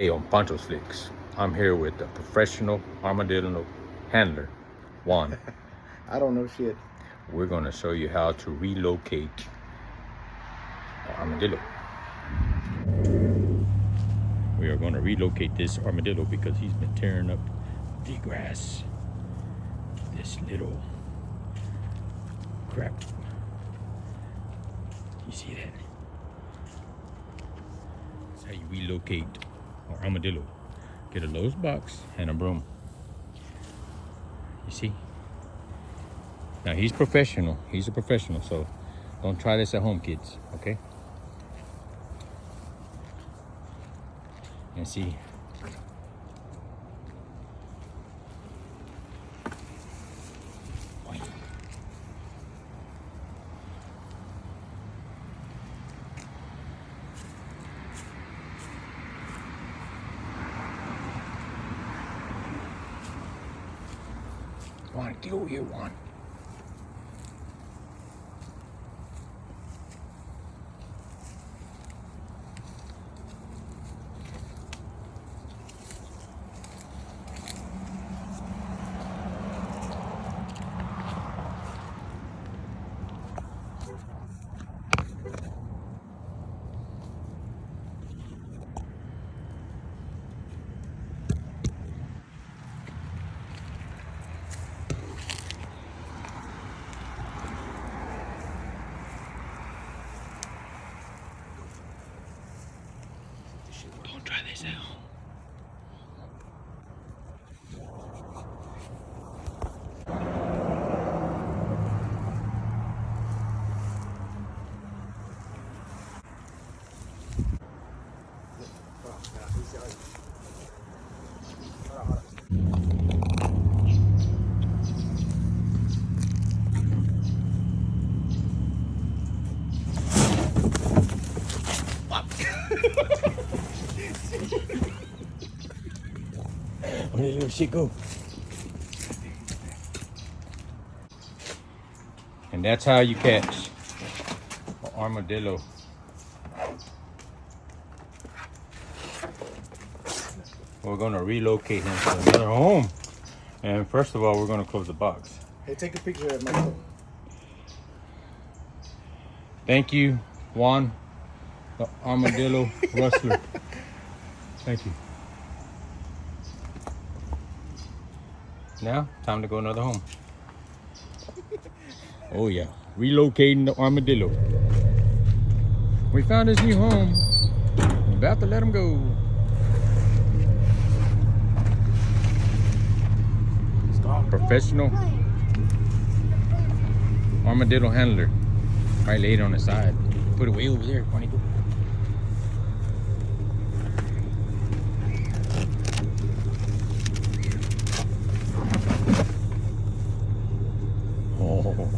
Hey, on Poncho's Flicks, I'm here with the professional armadillo handler, Juan. I don't know shit. We're going to show you how to relocate an armadillo. We are going to relocate this armadillo because he's been tearing up the grass. This little crap. You see that? That's how you relocate an armadillo. Get a Lowe's box and a broom. You see? Now he's professional. He's a professional, so don't try this at home, kids, okay? And see. Juan, get over here, Juan. Don't try this at home. Where did little shit go? And that's how you catch an armadillo. We're gonna relocate him to another home. And first of all, we're gonna close the box. Hey, take a picture of my. Thank you, Juan, the armadillo rustler. Thank you. Now, time to go another home. Oh yeah, relocating the armadillo. We found his new home. We're about to let him go. Professional armadillo handler. Probably laid on the side. Put it way over there, Juanito. Oh.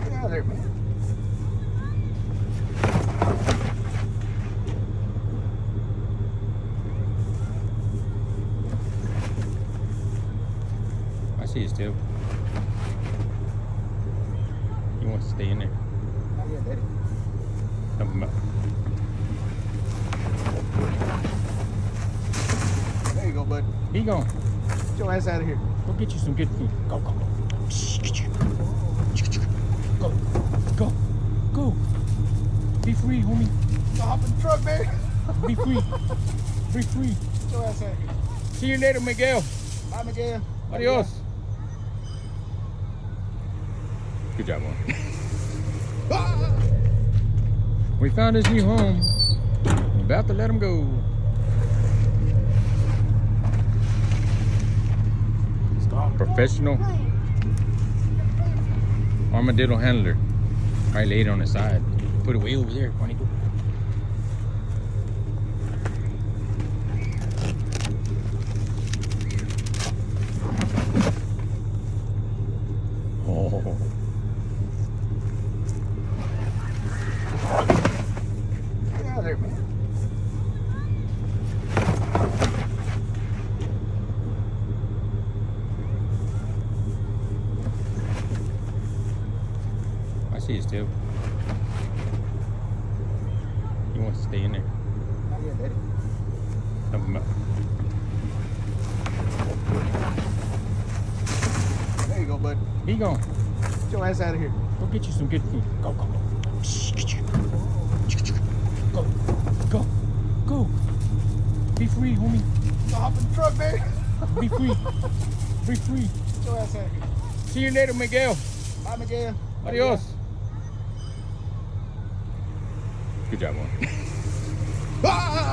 Get out of there, man. I see it still. He wants to stay in there. Not yet, Daddy. Help him out. There you go, bud. He gone. Get your ass out of here. Go get you some good food. Go, go, go. Go, go, go. Be free, homie. Hop in the truck, man. Be free. Be free. Get your ass out of here. See you later, Miguel. Bye, Miguel. Adios. Good job, Juan. We found his new home. We're about to let him go. Professional armadillo handler. Probably laid on the side. Put it way over there, Juanito. Oh. Get out of there, man. see it still. Stay in there. Not yet, Daddy. Help him out. There you go, bud. He gone. Get your ass out of here. Go get you some good food. Go, go, go. Go, go, go. Be free, homie. Go hop in the truck, baby. Be free. Be free. Get your ass out of here. See you later, Miguel. Bye, Miguel. Adios. Good job, man. Ah!